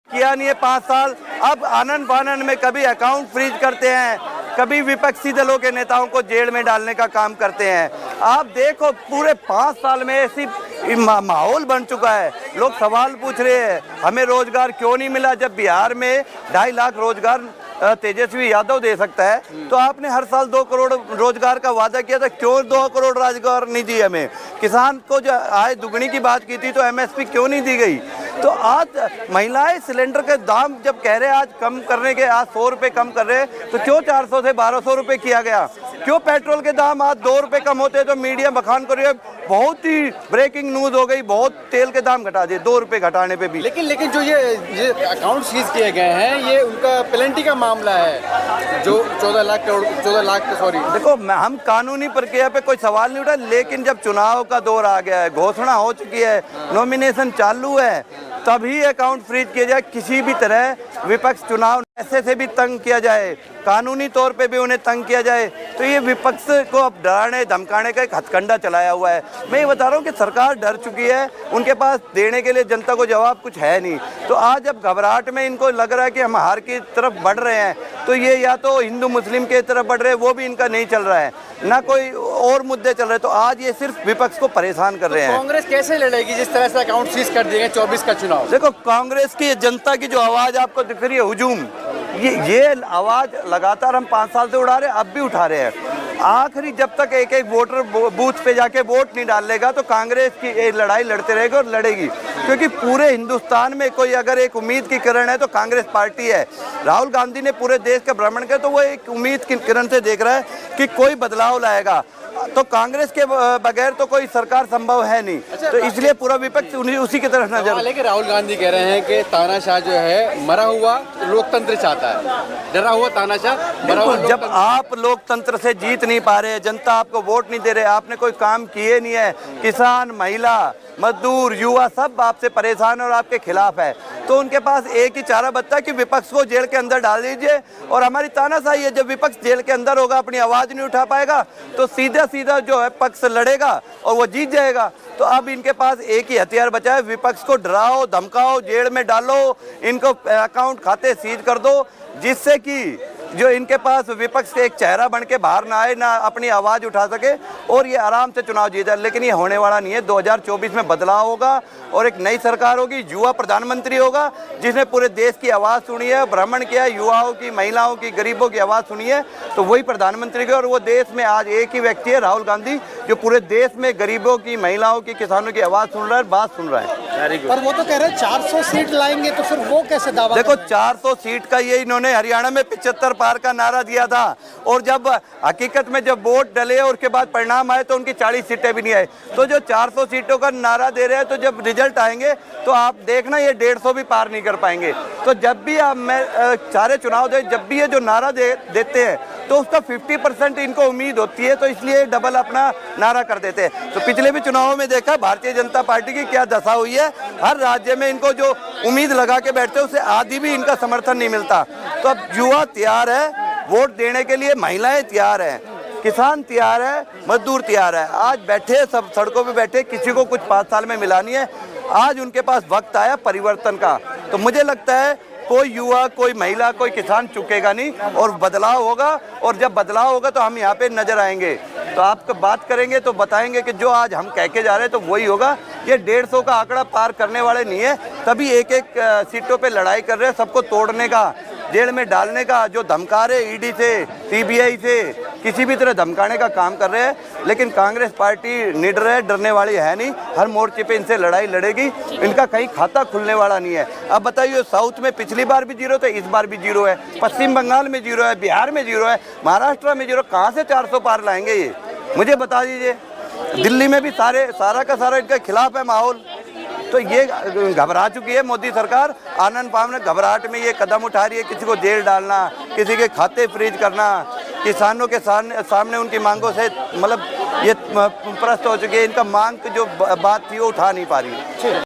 किया नहीं है 5 साल। अब आनन फानन में कभी अकाउंट फ्रीज करते हैं, कभी विपक्षी दलों के नेताओं को जेल में डालने का काम करते हैं। आप देखो पूरे 5 साल में ऐसी माहौल बन चुका है, लोग सवाल पूछ रहे हैं हमें रोजगार क्यों नहीं मिला। जब बिहार में 2.5 लाख रोजगार तेजस्वी यादव दे सकता है, तो आपने हर साल 2 करोड़ रोजगार का वादा किया था, क्यों 2 करोड़ रोजगार नहीं दी हमें। किसान को जो आय दुगनी की बात की थी तो एमएसपी क्यों नहीं दी गई। तो आज महिलाएं सिलेंडर के दाम जब कह रहे हैं आज कम करने के, आज 100 रुपये कम कर रहे हैं, तो क्यों 400 से 1200 रुपये किया गया। क्यों पेट्रोल के दाम आज 2 रुपये कम होते हैं तो मीडिया बखान कर रही है, बहुत ही ब्रेकिंग न्यूज हो गई, बहुत तेल के दाम घटा दिए 2 रुपये घटाने पे भी। लेकिन जो ये अकाउंट सीज किए गए हैं, ये उनका पेनल्टी का मामला है जो 14 लाख सॉरी। देखो हम कानूनी प्रक्रिया पे कोई सवाल नहीं उठा, लेकिन जब चुनाव का दौर आ गया है, घोषणा हो चुकी है, नॉमिनेशन चालू है, तभी अकाउंट फ्रीज किया जाए। किसी भी तरह विपक्ष चुनाव ऐसे से भी तंग किया जाए, कानूनी तौर पे भी उन्हें तंग किया जाए, तो ये विपक्ष को अब डराने धमकाने का एक हथकंडा चलाया हुआ है। मैं ये बता रहा हूँ कि सरकार डर चुकी है, उनके पास देने के लिए जनता को जवाब कुछ है नहीं। तो आज जब घबराहट में इनको लग रहा है कि हम हार की तरफ बढ़ रहे हैं, तो ये या तो हिंदू मुस्लिम की तरफ बढ़ रहे हैं, वो भी इनका नहीं चल रहा है, ना कोई और मुद्दे चल रहे हैं। तो आज ये सिर्फ विपक्ष को परेशान कर रहे हैं। कांग्रेस कैसे लड़ेगी जिस तरह से अकाउंट सीज कर दिए 24 का चुनाव? देखो कांग्रेस की जनता की जो आवाज आपको दिख रही है, हुजूम, ये आवाज लगातार हम 5 साल से उठा रहे हैं, अब भी उठा रहे हैं। आखिरी जब तक एक एक वोटर बूथ पे जाके वोट नहीं डाल लेगा तो कांग्रेस की एक लड़ाई लड़ते रहेगी और लड़ेगी, क्योंकि पूरे हिंदुस्तान में कोई अगर एक उम्मीद की किरण है तो कांग्रेस पार्टी है। राहुल गांधी ने पूरे देश का भ्रमण किया तो वो एक उम्मीद की किरण से देख रहा है कि कोई बदलाव लाएगा। तो कांग्रेस के बगैर तो कोई सरकार संभव है नहीं। तो इसलिए पूरा विपक्ष उसी की तरफ नजर। लेकिन राहुल गांधी कह रहे हैं कि तानाशाह जो है मरा हुआ लोकतंत्र चाहता है, डरा हुआ तानाशाह मरा हुआ। जब आप लोकतंत्र से जीत नहीं पा रहे, जनता आपको वोट नहीं दे रहे, आपने कोई काम किए नहीं है, किसान, महिला, मजदूर, युवा सब आपसे परेशान और आपके खिलाफ है, तो उनके पास एक ही चारा बचता है कि विपक्ष को जेल के अंदर डाल दीजिए। और हमारी तानाशाही है, जब विपक्ष जेल के अंदर होगा, अपनी आवाज नहीं उठा पाएगा, तो सीधा जो है पक्ष लड़ेगा और वो जीत जाएगा। तो अब इनके पास एक ही हथियार बचा है, विपक्ष को डराओ, धमकाओ, जेल में डालो, इनको अकाउंट खाते सीज कर दो, जिससे कि जो इनके पास विपक्ष के एक चेहरा बन के बाहर ना आए, ना अपनी आवाज उठा सके और ये आराम से चुनाव जीत जाए। लेकिन ये होने वाला नहीं है। 2024 में बदलाव होगा और एक नई सरकार होगी, युवा प्रधानमंत्री होगा जिसने पूरे देश की आवाज़ सुनी है, भ्रमण किया है, युवाओं की, महिलाओं की, गरीबों की आवाज़ सुनी है, तो वही प्रधानमंत्री के। और वो देश में आज एक ही व्यक्ति है, राहुल गांधी, जो पूरे देश में गरीबों की, महिलाओं की, किसानों की आवाज़ सुन रहा है, बात सुन रहा है। पर वो तो कह रहे हैं 400 सीट लाएंगे, तो फिर वो कैसे दावा? देखो 400 सीट का ये इन्होंने हरियाणा में 75 पार का नारा दिया था, और जब हकीकत में जब वोट डले और उसके बाद परिणाम आए तो उनकी 40 सीटें भी नहीं आई। तो जो 400 सीटों का नारा दे रहे हैं, तो जब रिजल्ट आएंगे तो आप देखना ये 150 भी पार नहीं कर पाएंगे। तो जब भी आप सारे चुनाव दे, जब भी ये जो नारा देते हैं तो उसका 50% इनको उम्मीद होती है, तो इसलिए डबल अपना नारा कर देते हैं। तो पिछले भी चुनावों में देखा भारतीय जनता पार्टी की क्या दशा हुई है, हर राज्य में इनको जो उम्मीद लगा के बैठते हैं उससे आधी भी इनका समर्थन नहीं मिलता। तो अब युवा तैयार है वोट देने के लिए, महिलाएं तैयार हैं, किसान तैयार है, मजदूर तैयार है। आज बैठे सब सड़कों पे बैठे, किसी को कुछ 5 साल में मिला नहीं है। आज उनके पास वक्त आया परिवर्तन का। तो मुझे लगता है कोई युवा, कोई महिला, कोई किसान चुकेगा नहीं और बदलाव होगा। और जब बदलाव होगा तो हम यहाँ पे नजर आएंगे, तो आपको बात करेंगे तो बताएंगे कि जो आज हम कह के जा रहे हैं तो वही होगा। ये 150 का आंकड़ा पार करने वाले नहीं है, तभी एक एक सीटों पे लड़ाई कर रहे हैं, सबको तोड़ने का, जेल में डालने का, जो धमका रहे ईडी से, सीबीआई से, किसी भी तरह धमकाने का काम कर रहे हैं। लेकिन कांग्रेस पार्टी निडर है, डरने वाली है नहीं, हर मोर्चे पे इनसे लड़ाई लड़ेगी, इनका कहीं खाता खुलने वाला नहीं है। अब बताइए, साउथ में पिछली बार भी 0 थे, इस बार भी 0 है, पश्चिम बंगाल में 0 है, बिहार में 0 है, महाराष्ट्र में 0, कहाँ से 400 पार लाएंगे ये, मुझे बता दीजिए। दिल्ली में भी सारा का सारा इनके खिलाफ है माहौल। तो ये घबरा चुकी है मोदी सरकार, आनंद फानन घबराहट में ये कदम उठा रही है, किसी को जेल डालना, किसी के खाते फ्रीज करना, किसानों के सामने उनकी मांगों से मतलब ये प्रस्त हो चुकी है, इनका मांग जो बात थी वो उठा नहीं पा रही है।